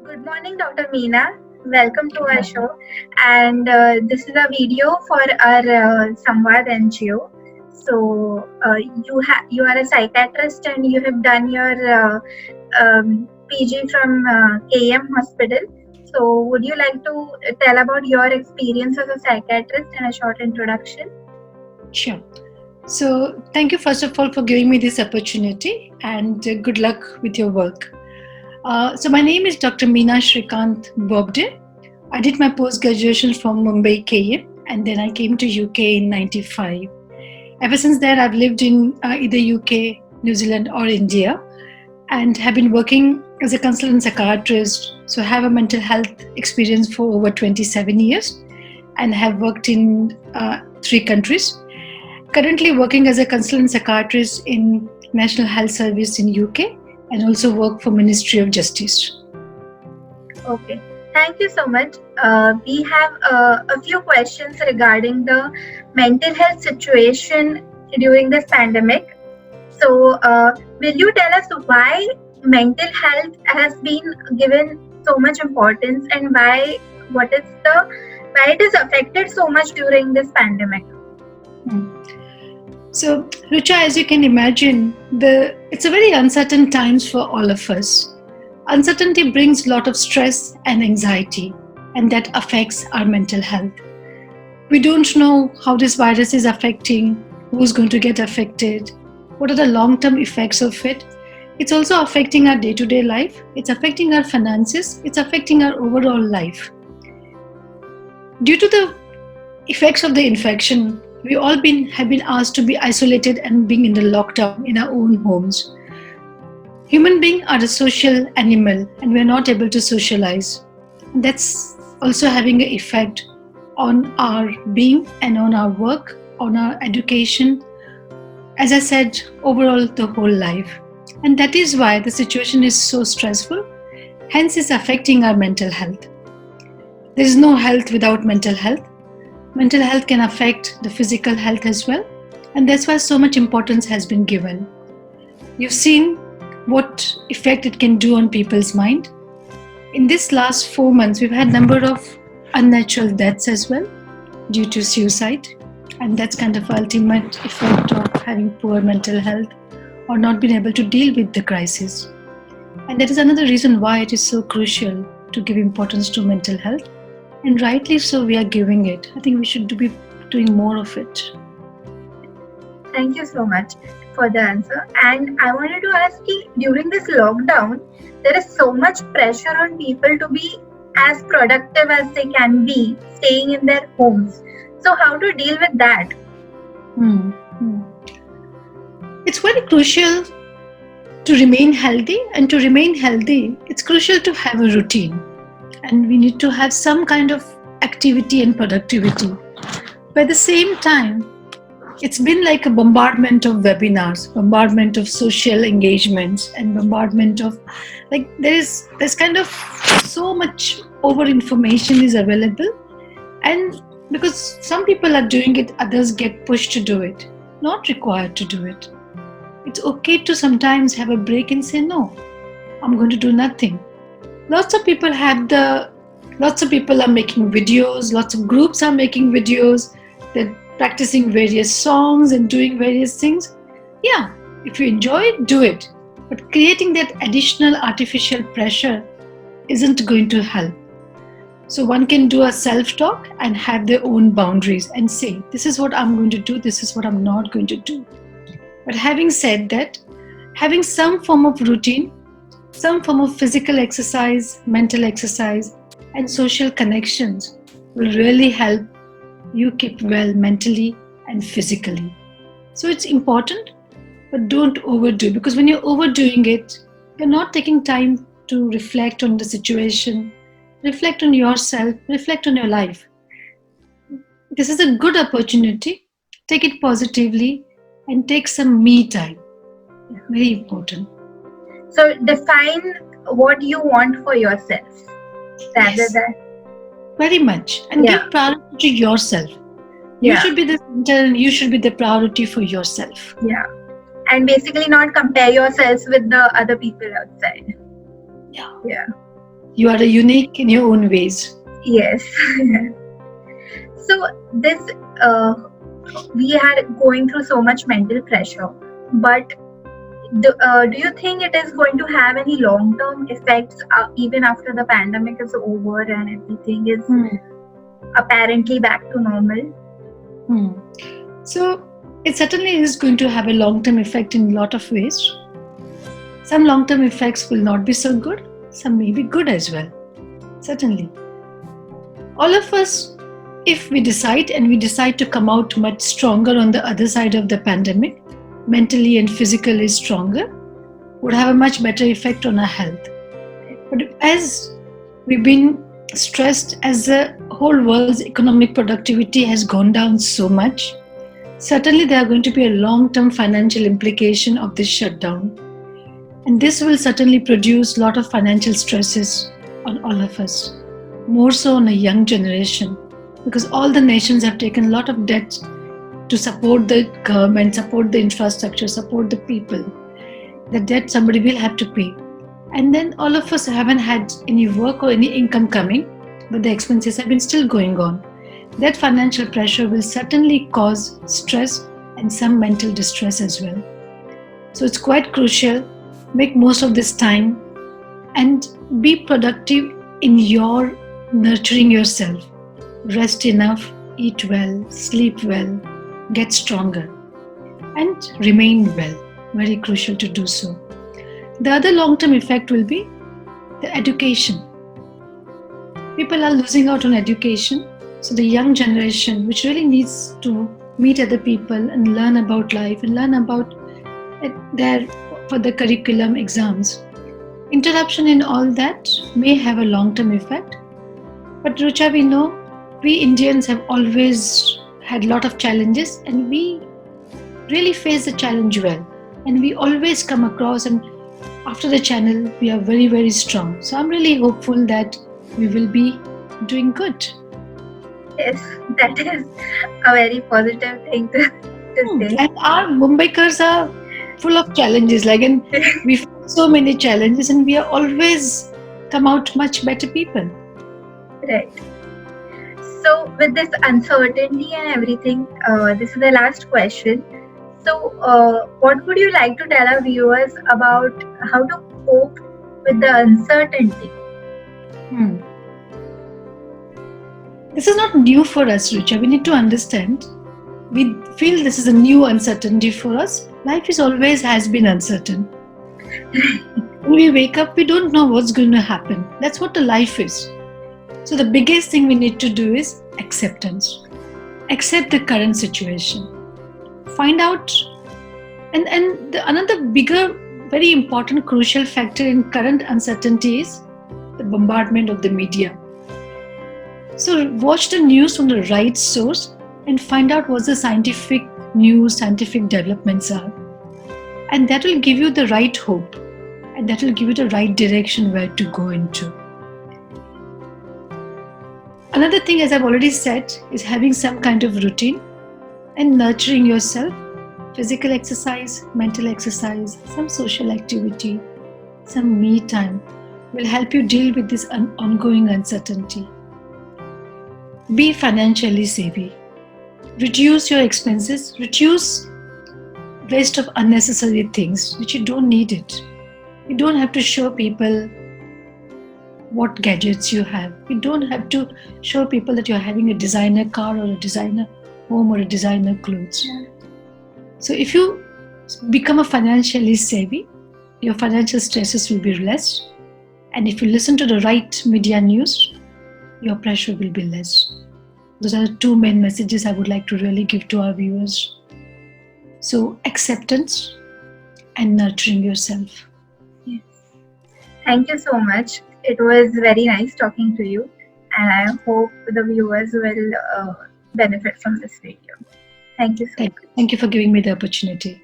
Good morning, Dr. Meena. Welcome to our show. And this is a video for our Samvad NGO. You are a psychiatrist and you have done your PG from KM Hospital. So, would you like to tell about your experience as a psychiatrist in a short introduction? Sure. So, thank you first of all for giving me this opportunity and good luck with your work. So, my name is Dr. Meena Shrikant Bobde. I did my post-graduation from Mumbai KM and then I came to UK in 95. Ever since then, I've lived in either UK, New Zealand or India and have been working as a consultant psychiatrist. So, I have a mental health experience for over 27 years and have worked in 3 countries. Currently working as a consultant psychiatrist in National Health Service in UK and also work for Ministry of Justice. Okay, thank you so much. We have a few questions regarding the mental health situation during this pandemic. So, will you tell us why mental health has been given so much importance and why it is affected so much during this pandemic? So, Rucha, as you can imagine, it's a very uncertain times for all of us. Uncertainty brings a lot of stress and anxiety, and that affects our mental health. We don't know how this virus is affecting, who's going to get affected, what are the long-term effects of it. It's also affecting our day-to-day life, it's affecting our finances, it's affecting our overall life. Due to the effects of the infection, we all have been asked to be isolated and being in the lockdown in our own homes. Human beings are a social animal and we are not able to socialize. That's also having an effect on our being and on our work, on our education, as I said, overall the whole life. And that is why the situation is so stressful, hence it's affecting our mental health. There is no health without mental health. Mental health can affect the physical health as well, and that's why so much importance has been given. You've seen what effect it can do on people's mind. In this last 4 months, we've had a number of unnatural deaths as well due to suicide, and that's kind of ultimate effect of having poor mental health or not being able to deal with the crisis. And that is another reason why it is so crucial to give importance to mental health. And rightly so, we are giving it. I think we should be doing more of it. Thank you so much for the answer. And I wanted to ask you, during this lockdown, there is so much pressure on people to be as productive as they can be, staying in their homes. So how to deal with that? It's very crucial to remain healthy, and to remain healthy, it's crucial to have a routine. And we need to have some kind of activity and productivity. But at the same time, it's been like a bombardment of webinars, bombardment of social engagements, and bombardment of there's kind of so much over information is available. And because some people are doing it, others get pushed to do it, not required to do it. It's okay to sometimes have a break and say, no, I'm going to do nothing. Lots of people are making videos, lots of groups are making videos, they're practicing various songs and doing various things. Yeah, if you enjoy it, do it. But creating that additional artificial pressure isn't going to help. So one can do a self-talk and have their own boundaries and say, this is what I'm going to do, this is what I'm not going to do. But having said that, having some form of routine, some form of physical exercise, mental exercise, and social connections will really help you keep well mentally and physically. So it's important, but don't overdo, because when you're overdoing it, you're not taking time to reflect on the situation, reflect on yourself, reflect on your life. This is a good opportunity. Take it positively and take some me time. Very important. So define what you want for yourself rather than... Very much. And give priority to yourself. You should be the center and you should be the priority for yourself. Yeah. And basically not compare yourselves with the other people outside. Yeah. Yeah. You are a unique in your own ways. Yes. So this we are going through so much mental pressure, but do you think it is going to have any long-term effects even after the pandemic is over and everything is apparently back to normal? So it certainly is going to have a long-term effect in a lot of ways. Some long-term effects will not be so good, some may be good as well. Certainly. All of us, if we decide to come out much stronger on the other side of the pandemic, mentally and physically stronger, would have a much better effect on our health. But as we've been stressed, as the whole world's economic productivity has gone down so much, certainly there are going to be a long-term financial implication of this shutdown. And this will certainly produce a lot of financial stresses on all of us, more so on a young generation, because all the nations have taken a lot of debt to support the government, support the infrastructure, support the people. The debt somebody will have to pay. And then all of us haven't had any work or any income coming, but the expenses have been still going on. That financial pressure will certainly cause stress and some mental distress as well. So it's quite crucial. Make most of this time and be productive in your nurturing yourself. Rest enough, eat well, sleep well, get stronger, and remain well. Very crucial to do so. The other long-term effect will be the education. People are losing out on education. So the young generation, which really needs to meet other people and learn about life and learn about for the curriculum exams. Interruption in all that may have a long-term effect. But Rucha, we know we Indians have always had a lot of challenges and we really face the challenge well. And we always come across, and after the channel, we are very, very strong. So I'm really hopeful that we will be doing good. Yes, that is a very positive thing to say. And our Mumbaikars are full of challenges, and we face so many challenges, and we are always come out much better people. Right. So with this uncertainty and everything, this is the last question. So what would you like to tell our viewers about how to cope with the uncertainty? This is not new for us, Richa. We need to understand. We feel this is a new uncertainty for us. Life is always has been uncertain. When we wake up, we don't know what's going to happen. That's what the life is. So the biggest thing we need to do is acceptance. Accept the current situation. Find out, and another bigger, very important, crucial factor in current uncertainty is the bombardment of the media. So watch the news from the right source and find out what the scientific news, scientific developments are. And that will give you the right hope, and that will give you the right direction where to go into. Another thing, as I've already said, is having some kind of routine and nurturing yourself. Physical exercise, mental exercise, some social activity, some me time will help you deal with this ongoing uncertainty. Be financially savvy. Reduce your expenses. Reduce waste of unnecessary things which you don't need it. You don't have to show people what gadgets you have. You don't have to show people that you're having a designer car or a designer home or a designer clothes. So if you become a financially savvy, your financial stresses will be less. And if you listen to the right media news, your pressure will be less. Those are the two main messages I would like to really give to our viewers. So acceptance and nurturing yourself. Yes. Thank you so much. It was very nice talking to you, and I hope the viewers will benefit from this video. Thank you so much. Thank you for giving me the opportunity.